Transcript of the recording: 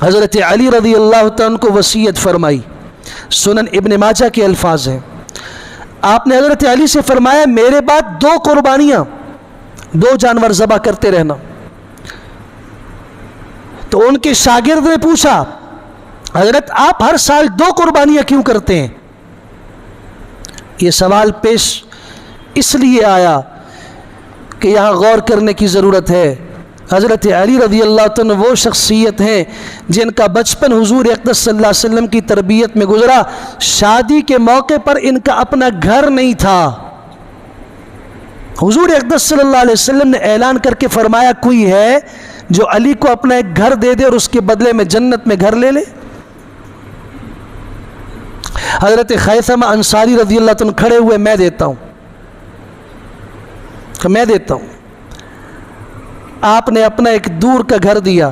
حضرت علی رضی اللہ تعالیٰ عنہ کو وصیت فرمائی، سنن ابن ماجہ کے الفاظ ہیں، آپ نے حضرت علی سے فرمایا میرے بعد 2 قربانیاں، 2 جانور ذبح کرتے رہنا۔ تو ان کے شاگرد نے پوچھا حضرت آپ ہر سال 2 قربانیاں کیوں کرتے ہیں؟ یہ سوال پیش اس لیے آیا کہ یہاں غور کرنے کی ضرورت ہے۔ حضرت علی رضی اللہ عنہ وہ شخصیت ہیں جن کا بچپن حضور اقدس صلی اللہ علیہ وسلم کی تربیت میں گزرا، شادی کے موقع پر ان کا اپنا گھر نہیں تھا۔ حضور اقدس صلی اللہ علیہ وسلم نے اعلان کر کے فرمایا کوئی ہے جو علی کو اپنا ایک گھر دے دے اور اس کے بدلے میں جنت میں گھر لے لے؟ حضرت خیثمہ انصاری رضی اللہ عنہ کھڑے ہوئے، میں دیتا ہوں، آپ نے اپنا ایک دور کا گھر دیا۔